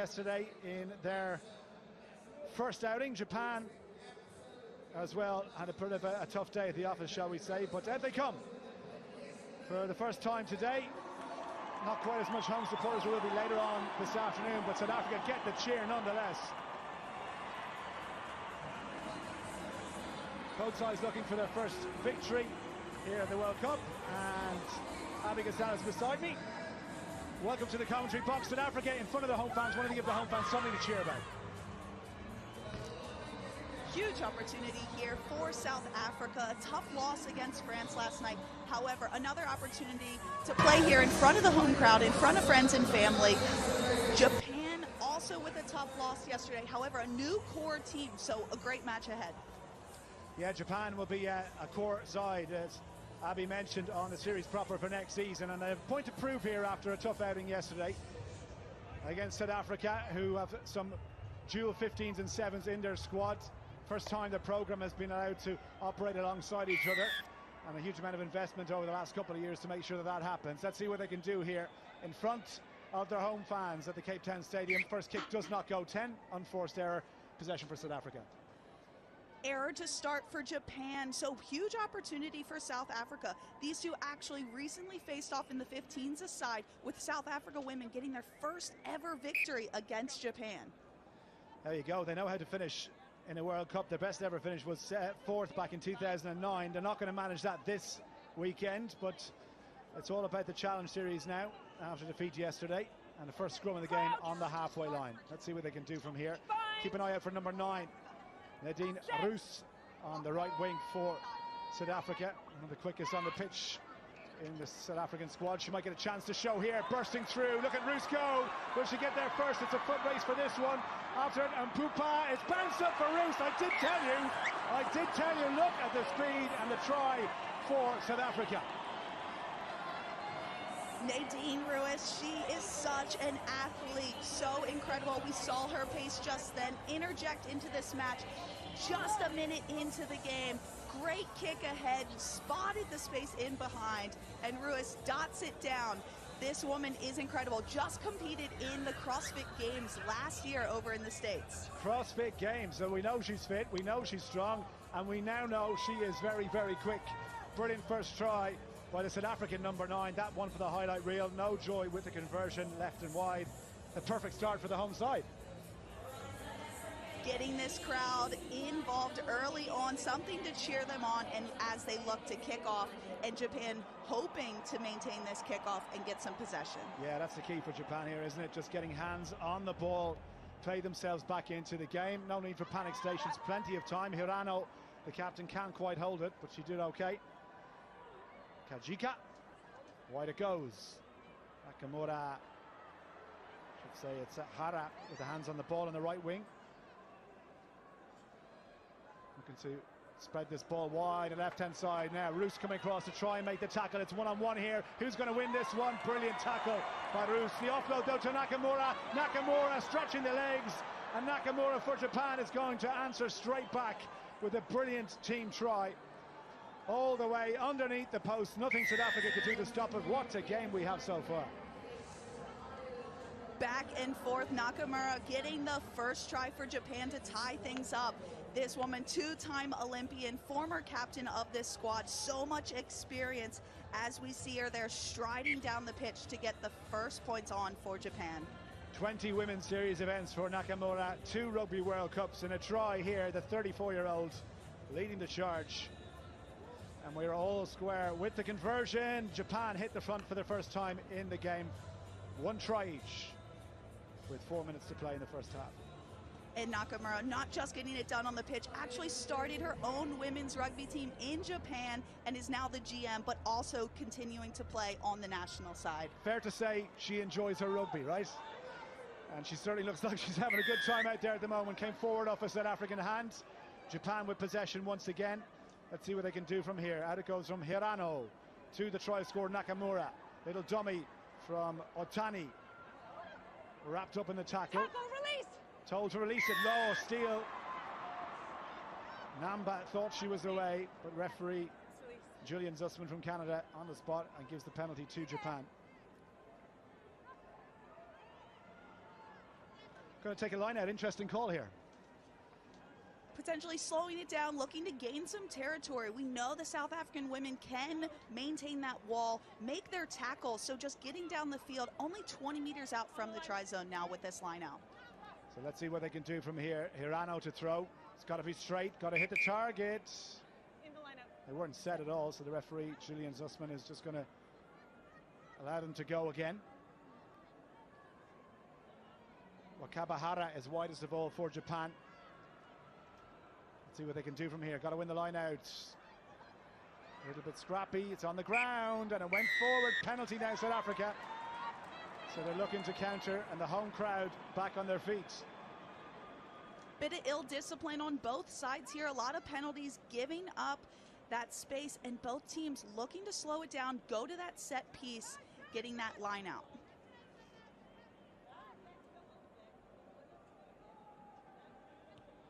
yesterday in their first outing. Japan as well had a bit of a tough day at the office, shall we say, but out they come for the first time today. Not quite as much home support as there will be later on this afternoon, but South Africa get the cheer nonetheless. Both sides looking for their first victory here at the World Cup, and Abby Gonzalez beside me. Welcome to the commentary box. South Africa in front of the home fans, wanting to give the home fans something to cheer about. Huge opportunity here for South Africa. A tough loss against France last night. However, another opportunity to play here in front of the home crowd, in front of friends and family. Japan also with a tough loss yesterday. However, a new core team, so a great match ahead. Yeah, Japan will be a core side, as Abby mentioned, on the series proper for next season. And they have a point to prove here after a tough outing yesterday against South Africa, who have some dual 15s and 7s in their squad. First time the programme has been allowed to operate alongside each other, and a huge amount of investment over the last couple of years to make sure that that happens. Let's see what they can do here in front of their home fans at the Cape Town Stadium. First kick does not go. 10, unforced error, possession for South Africa. Error to start for Japan, so huge opportunity for South Africa. These two actually recently faced off in the 15s aside, with South Africa women getting their first ever victory against Japan. There you go, they know how to finish in a World Cup. Their best ever finish was fourth back in 2009. They're not going to manage that this weekend, but it's all about the Challenge Series now after defeat yesterday, and the first scrum of the game on the halfway line. Let's see what they can do from here. Keep an eye out for number 9, Nadine Roos, on the right wing for South Africa, one of the quickest on the pitch in the South African squad. She might get a chance to show here, bursting through. Look at Roos go. Will she get there first? It's a foot race for this one. After it, and Pupa, it's bounced up for Roos. I did tell you, look at the speed and the try for South Africa. Nadine Roos, she is such an athlete, so incredible. We saw her pace just then interject into this match just a minute into the game. Great kick ahead, spotted the space in behind, and Roos dots it down. This woman is incredible. Just competed in the CrossFit Games last year over in the States. CrossFit Games, so we know she's fit, we know she's strong, and we now know she is very, very quick. Brilliant first try by the South African number 9. That one for the highlight reel. No joy with the conversion, left and wide. A perfect start for the home side. Getting this crowd involved early on, something to cheer them on, and as they look to kick off, and Japan hoping to maintain this kickoff and get some possession. Yeah, that's the key for Japan here, isn't it? Just getting hands on the ball, play themselves back into the game. No need for panic stations, plenty of time. Hirano, the captain, can't quite hold it, but she did okay. Kajika, wide it goes. Nakamura, should say it's Hara with the hands on the ball on the right wing. Looking to spread this ball wide, left-hand side now. Roos coming across to try and make the tackle. It's one-on-one here. Who's going to win this one? Brilliant tackle by Roos. The offload though to Nakamura. Nakamura stretching the legs, and Nakamura for Japan is going to answer straight back with a brilliant team try. All the way underneath the post. Nothing South Africa could do to stop it. What a game we have so far. Back and forth, Nakamura getting the first try for Japan to tie things up. This woman, two-time Olympian, former captain of this squad, so much experience as we see her there striding down the pitch to get the first points on for Japan. 20 women's series events for Nakamura, 2 Rugby World Cups, and a try here, the 34-year-old leading the charge. And we're all square with the conversion. Japan hit the front for the first time in the game. 1 try each with 4 minutes to play in the first half. And Nakamura not just getting it done on the pitch, actually started her own women's rugby team in Japan and is now the GM, but also continuing to play on the national side. Fair to say she enjoys her rugby, right? And she certainly looks like she's having a good time out there at the moment. Came forward off a South African hand. Japan with possession once again. Let's see what they can do from here. Out it goes from Hirano to the try scorer Nakamura. Little dummy from Otani. Wrapped up in the tackle. Release. Told to release it. Low steal. Namba thought she was away, but referee Julian Zussman from Canada on the spot and gives the penalty to Japan. Going to take a line out. Interesting call here. Potentially slowing it down, looking to gain some territory. We know the South African women can maintain that wall, make their tackles, so just getting down the field, only 20 meters out from the try zone now with this line out. So let's see what they can do from here. Hirano to throw. It's got to be straight, got to hit the target. In the lineup. They weren't set at all, so the referee, Julian Zussman, is just going to allow them to go again. Wakabahara is widest of all for Japan. Let's see what they can do from here. Got to win the line out. A little bit scrappy. It's on the ground and it went forward. Penalty now, South Africa. So they're looking to counter, and the home crowd back on their feet. Bit of ill discipline on both sides here. A lot of penalties, giving up that space, and both teams looking to slow it down, go to that set piece, getting that line out.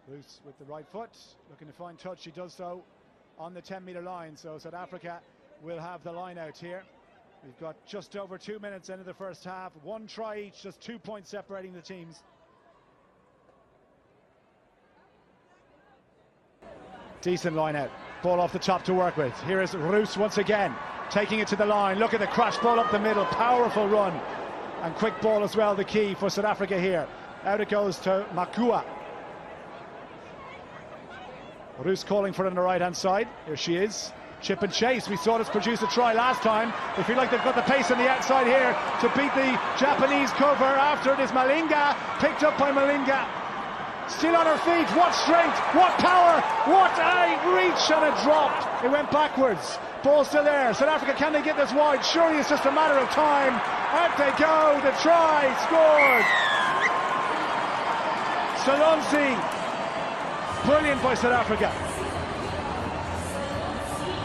Loose with the right foot, looking to find touch. She does so on the 10-meter line. So South Africa will have the line out here. We've got just over 2 minutes into the first half. One try each, just 2 points separating the teams. Decent line out. Ball off the top to work with. Here is Roos once again, taking it to the line. Look at the crash ball up the middle. Powerful run. And quick ball as well, the key for South Africa here. Out it goes to Makua. Roos calling for it on the right-hand side. Here she is. Chip and chase. We saw this produce a try last time. They feel like they've got the pace on the outside here to beat the Japanese cover. After it is Malinga. Picked up by Malinga. Still on her feet. What strength. What power. What a reach, and it dropped. It went backwards. Ball still there. South Africa, can they get this wide? Surely it's just a matter of time. Out they go. The try scored. Solonsi. Brilliant by South Africa.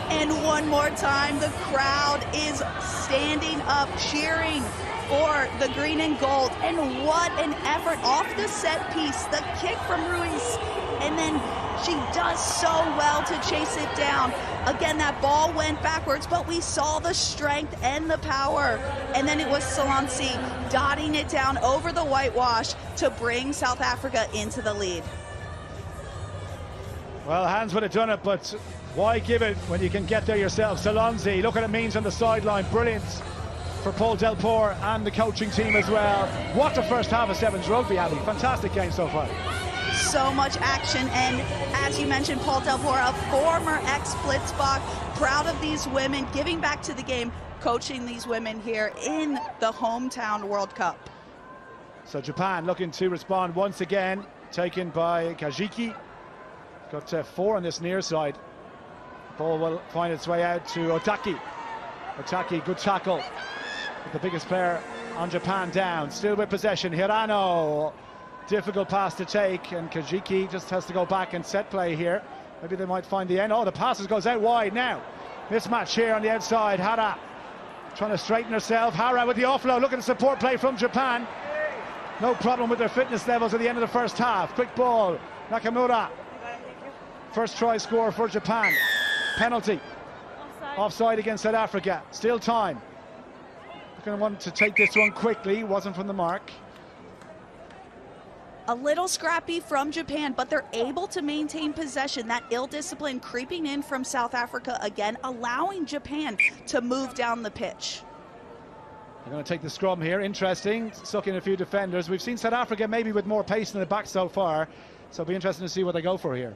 And one more time, the crowd is standing up, cheering for the green and gold. And what an effort off the set piece, the kick from Ruiz. And then she does so well to chase it down. Again, that ball went backwards, but we saw the strength and the power. And then it was Solonsi dotting it down over the whitewash to bring South Africa into the lead. Well, Hans would have done it, but why give it when you can get there yourself? Solonsi, look what it means on the sideline. Brilliant for Paul Delpore and the coaching team as well. What a first half of Sevens rugby, Abby. Fantastic game so far. So much action, and as you mentioned, Paul Delpore, a former ex-Blitzbach, proud of these women, giving back to the game, coaching these women here in the hometown World Cup. So Japan looking to respond once again, taken by Kajiki. Got 4 on this near side. Ball will find its way out to Otaki. Otaki, good tackle. The biggest player on Japan down. Still with possession. Hirano. Difficult pass to take, and Kajiki just has to go back and set play here. Maybe they might find the end. Oh, the passes goes out wide now. Mismatch here on the outside. Hara trying to straighten herself. Hara with the offload. Look at the support play from Japan. No problem with their fitness levels at the end of the first half. Quick ball. Nakamura. First try score for Japan. Penalty. Offside against South Africa. Still time. Going to want to take this one quickly. Wasn't from the mark. A little scrappy from Japan, but they're able to maintain possession. That ill discipline creeping in from South Africa again, allowing Japan to move down the pitch. They're going to take the scrum here. Interesting. Suck in a few defenders. We've seen South Africa maybe with more pace in the back so far. So it'll be interesting to see what they go for here.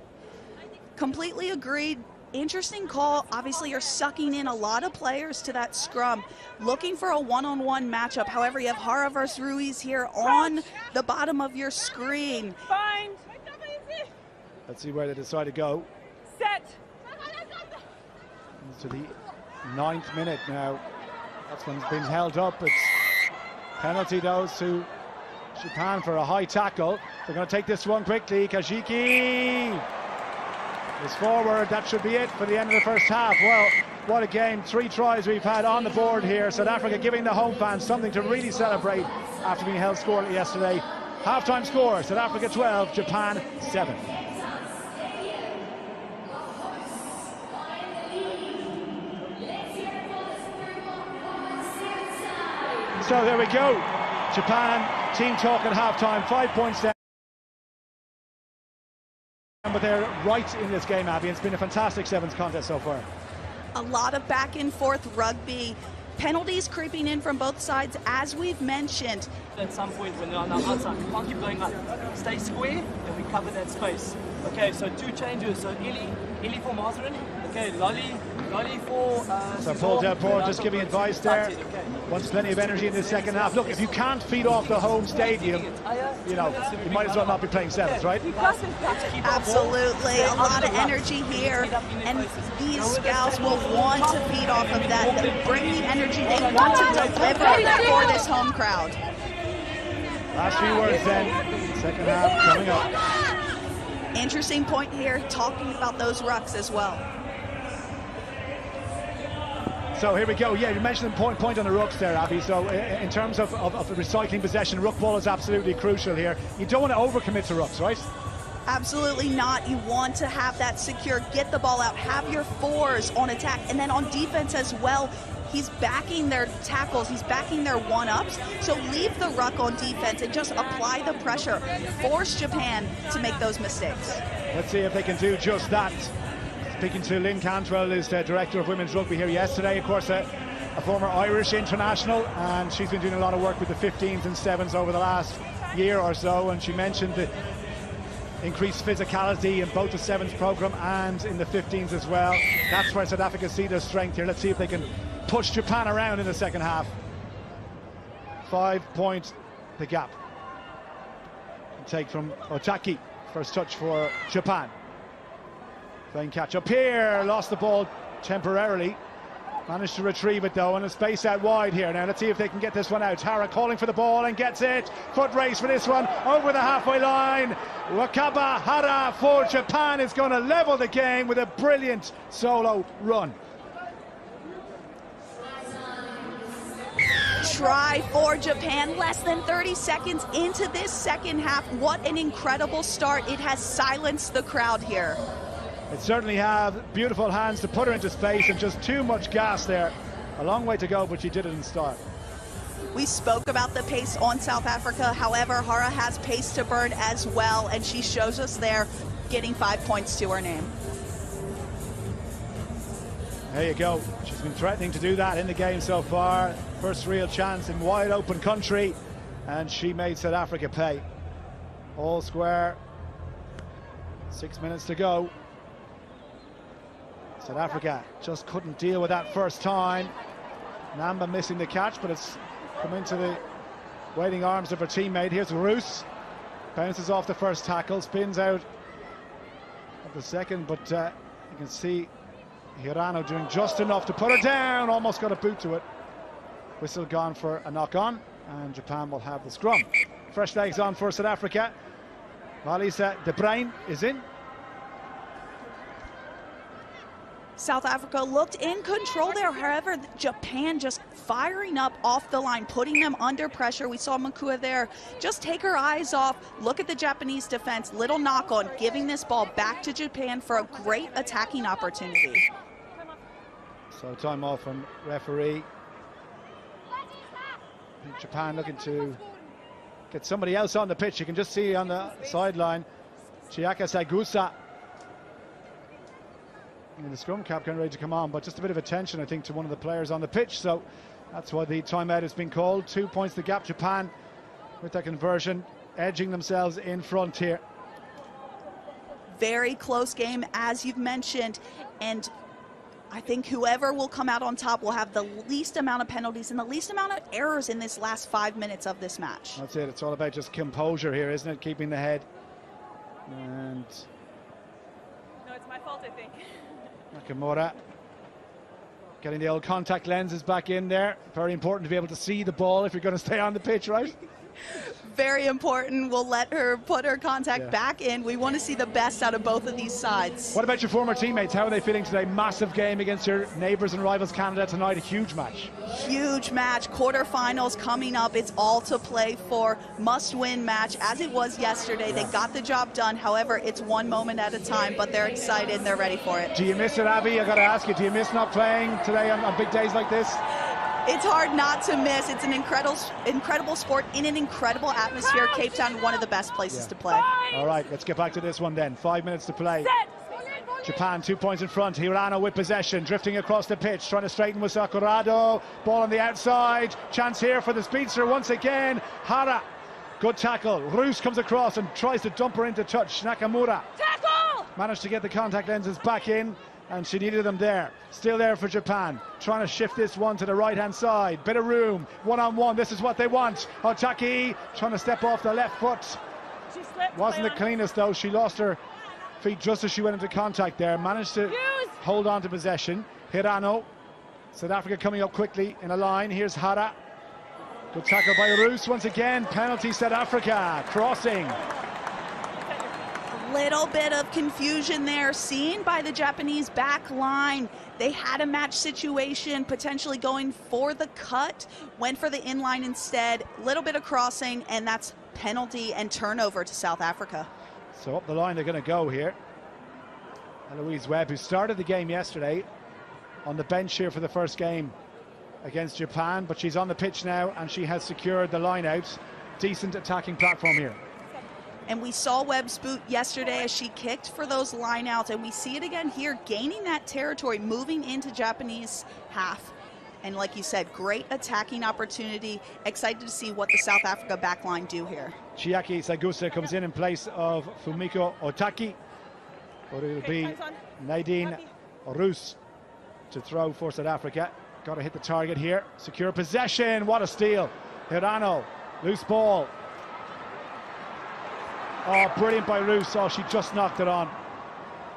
Completely agreed. Interesting call. Obviously, you're sucking in a lot of players to that scrum, looking for a one-on-one matchup. However, you have Hara versus Ruiz here on the bottom of your screen. Find. Let's see where they decide to go. Set. To the 9th minute now. That's when it's been held up. It's penalty goes to Japan for a high tackle. They're going to take this one quickly. Kajiki is forward. That should be it for the end of the first half. Well, what a game. 3 tries we've had on the board here. South Africa giving the home fans something to really celebrate after being held scoreless yesterday. Half-time score, South Africa 12, Japan 7. So there we go. Japan team talk at half-time, 5 points down. But they're right in this game, Abby. It's been a fantastic sevens contest so far. A lot of back and forth rugby. Penalties creeping in from both sides, as we've mentioned. At some point when they're on the outside, we can't keep going up. Stay square and we cover that space. Okay, so 2 changes. So Ili for Mazarin. Okay, Lolly for so Paul Delport just giving advice there. Okay. Wants plenty of energy in the second half. Look, if you can't feed off the home stadium, you know, you might as well not be playing sevens, right? Absolutely, a lot of energy here, and these scouts will want to feed off of that. They bring the energy, they want to deliver for this home crowd. Last few words then, second half coming up. Interesting point here, talking about those rucks as well. So here we go. Yeah, you mentioned the point on the rucks there, Abby. So in terms of recycling possession, ruck ball is absolutely crucial here. You don't want to overcommit to rucks, right? Absolutely not. You want to have that secure, get the ball out, have your fours on attack, and then on defense as well. He's backing their tackles, he's backing their one-ups. So leave the ruck on defense and just apply the pressure. Force Japan to make those mistakes. Let's see if they can do just that. Speaking to Lynn Cantwell, who's the director of women's rugby here yesterday, of course a former Irish international, and she's been doing a lot of work with the 15s and 7s over the last year or so, and she mentioned the increased physicality in both the 7s program and in the 15s as well. That's where South Africa see their strength here. Let's see if they can push Japan around in the second half. 5 point the gap. Take from Otaki, first touch for Japan. Playing catch up here, lost the ball temporarily. Managed to retrieve it though, and a space out wide here. Now let's see if they can get this one out. Tara calling for the ball and gets it. Foot race for this one, over the halfway line. Wakaba Hara for Japan is going to level the game with a brilliant solo run. Try for Japan, less than 30 seconds into this second half. What an incredible start. It has silenced the crowd here. It certainly have beautiful hands to put her into space, and just too much gas there. A long way to go, but she did it in style. We spoke about the pace on South Africa. However, Hara has pace to burn as well, and she shows us there, getting 5 points to her name. There you go. She's been threatening to do that in the game so far. First real chance in wide open country, and she made South Africa pay. All square. 6 minutes to go. South Africa just couldn't deal with that first time. Namba missing the catch, but it's come into the waiting arms of her teammate. Here's Roos. Bounces off the first tackle, spins out of the second, but you can see Hirano doing just enough to put her down. Almost got a boot to it. Whistle gone for a knock on, and Japan will have the scrum. Fresh legs on for South Africa. Valisa De Bruyn is in. South Africa looked in control there. However, Japan just firing up off the line, putting them under pressure. We saw Makua there just take her eyes off, look at the Japanese defense, little knock on, giving this ball back to Japan for a great attacking opportunity. So time off from referee. Japan looking to get somebody else on the pitch. You can just see on the sideline Chiaka Saigusa in the scrum cap getting ready to come on, but just a bit of attention I think to one of the players on the pitch, so that's why the timeout has been called. 2 points the gap. Japan with that conversion edging themselves in front here. Very close game, as you've mentioned, and I think whoever will come out on top will have the least amount of penalties and the least amount of errors in this last 5 minutes of this match. That's it. It's all about just composure here, isn't it? Keeping the head. And No, it's my fault, I think. Nakamura getting the old contact lenses back in there. Very important to be able to see the ball if you're going to stay on the pitch, right? Very important. We'll let her put her contact back in. We want to see the best out of both of these sides. What about your former teammates? How are they feeling today? Massive game against your neighbours and rivals Canada tonight. A huge match. Huge match. Quarterfinals coming up. It's all to play for. Must-win match, as it was yesterday. They got the job done. However, it's one moment at a time, but they're excited and they're ready for it. Do you miss it, Abby? I got to ask you, do you miss not playing today on big days like this? It's hard not to miss. It's an incredible sport in an incredible atmosphere. Cape Town, one of the best places to play. All right, let's get back to this one then. 5 minutes to play. Japan 2 points in front. Hirano with possession, drifting across the pitch, trying to straighten with Sakurado. Ball on the outside. Chance here for the speedster once again. Hara. Good tackle. Roos comes across and tries to dump her into touch. Nakamura managed to get the contact lenses back in, and she needed them there. Still there for Japan, trying to shift this one to the right hand side. Bit of room, one-on-one, this is what they want. Otaki trying to step off the left foot. Wasn't the cleanest though. She lost her feet just as she went into contact there. Managed to hold on to possession. Hirano. South Africa coming up quickly in a line. Here's Hara. Good tackle by Roos once again. Penalty South Africa. Crossing. Little bit of confusion there seen by the Japanese back line. They had a match situation, potentially going for the cut, went for the inline instead. Little bit of crossing, and that's penalty and turnover to South Africa. So up the line they're going to go here. Eloise Webb, who started the game yesterday, on the bench here for the first game against Japan, but she's on the pitch now and she has secured the line out. Decent attacking platform here. And we saw Webb's boot yesterday as she kicked for those lineouts, and we see it again here, gaining that territory, moving into Japanese half. And like you said, great attacking opportunity. Excited to see what the South Africa backline do here. Chiaki Sagusa comes in place of Fumiko Otaki. But it'll be Nadine Roos to throw for South Africa. Got to hit the target here. Secure possession. What a steal. Hirano, loose ball. Oh, brilliant by Roos. Oh, she just knocked it on.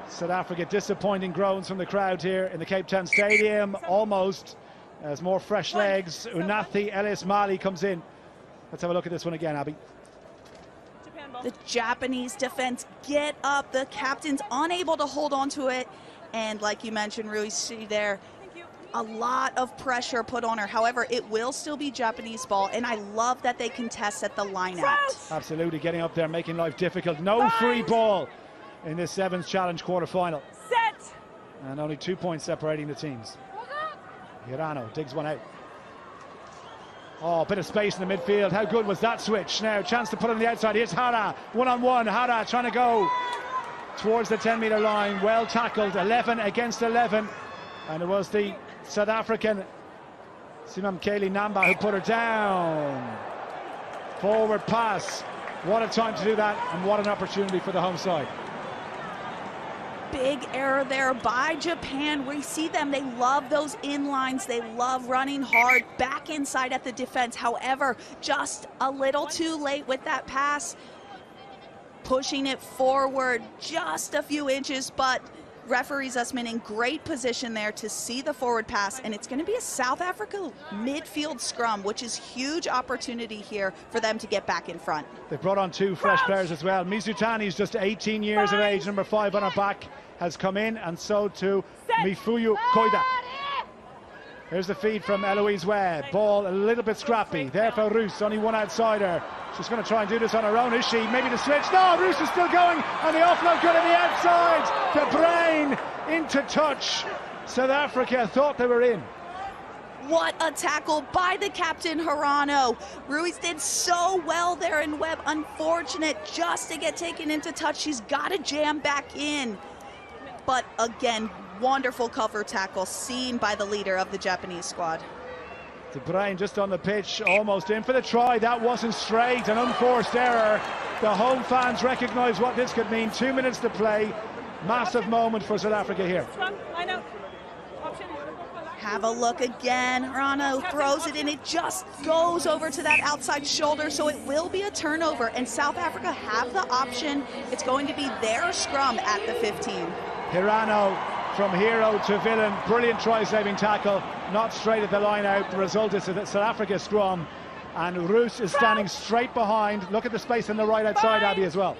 South Africa, disappointing groans from the crowd here in the Cape Town Stadium. Almost. As more fresh legs. Unathi Elias Mali comes in. Let's have a look at this one again, Abby. The Japanese defense get up. The captain's unable to hold on to it. And like you mentioned, Rui, see there, a lot of pressure put on her. However, it will still be Japanese ball, and I love that they contest at the line out. Absolutely, getting up there, making life difficult. No free ball in this Sevens Challenge quarterfinal. Set. And only 2 points separating the teams. Hirano digs one out. Oh, a bit of space in the midfield. How good was that switch? Now, chance to put on the outside. Here's Hara, one-on-one. Hara trying to go towards the 10-metre line. Well tackled, 11 against 11. And it was the South African Simamkeli Namba who put her down. Forward pass. What a time to do that, and what an opportunity for the home side. Big error there by Japan. We see them, they love those inlines, they love running hard back inside at the defense. However, just a little too late with that pass, pushing it forward just a few inches, but referee Zussman in great position there to see the forward pass, and it's going to be a South Africa midfield scrum, which is huge opportunity here for them to get back in front. They've brought on two fresh players as well. Mizutani is just 18 years of age, number 5 on her back, has come in, and so too Mifuyu Koida. Here's the feed from Eloise Webb. Ball a little bit scrappy. There for Roos, only one outsider. She's going to try and do this on her own, is she? Maybe the switch. No, Roos is still going, and the offload good on the outside. The brain into touch. South Africa thought they were in. What a tackle by the captain, Hirano. Ruiz did so well there, and Webb, unfortunate just to get taken into touch. She's got to jam back in. But again, wonderful cover tackle seen by the leader of the Japanese squad. De Bruyn just on the pitch, almost in for the try. That wasn't straight, an unforced error. The home fans recognise what this could mean. 2 minutes to play. Massive moment for South Africa here. Have a look again. Hirano throws it in. It just goes over to that outside shoulder, so it will be a turnover. And South Africa have the option. It's going to be their scrum at the 15. Hirano from hero to villain. Brilliant try-saving tackle. Not straight at the line out. The result is a South Africa scrum. And Roos is standing straight behind. Look at the space on the right outside, Abby, as well.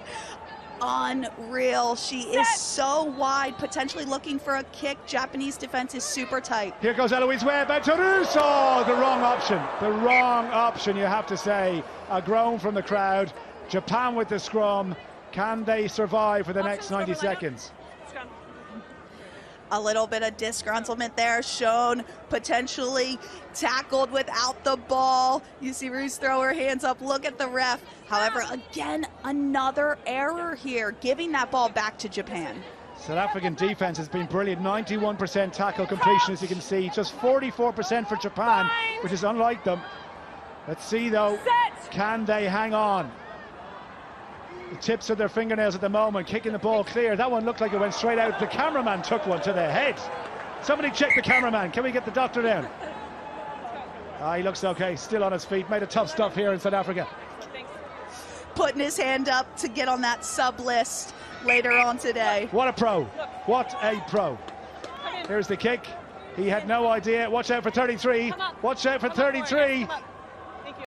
Unreal. She is so wide, potentially looking for a kick. Japanese defense is super tight. Here goes Eloise Webb out to Roos. Oh, the wrong option. The wrong option, you have to say. A groan from the crowd. Japan with the scrum. Can they survive for the next 90 seconds? A little bit of disgruntlement there shown, potentially tackled without the ball. You see Ruth throw her hands up, look at the ref. However, again, another error here, giving that ball back to Japan. South African defense has been brilliant. 91% tackle completion, as you can see. Just 44% for Japan, which is unlike them. Let's see, though, can they hang on? The tips of their fingernails at the moment, kicking the ball clear. That one looked like it went straight out. The cameraman took one to the head. Somebody check the cameraman. Can we get the doctor down? He looks okay, still on his feet. Made a tough stuff here in South Africa. Putting his hand up to get on that sub list later on today. What a pro. What a pro. Here's the kick. He had no idea. Watch out for 33. Watch out for 33.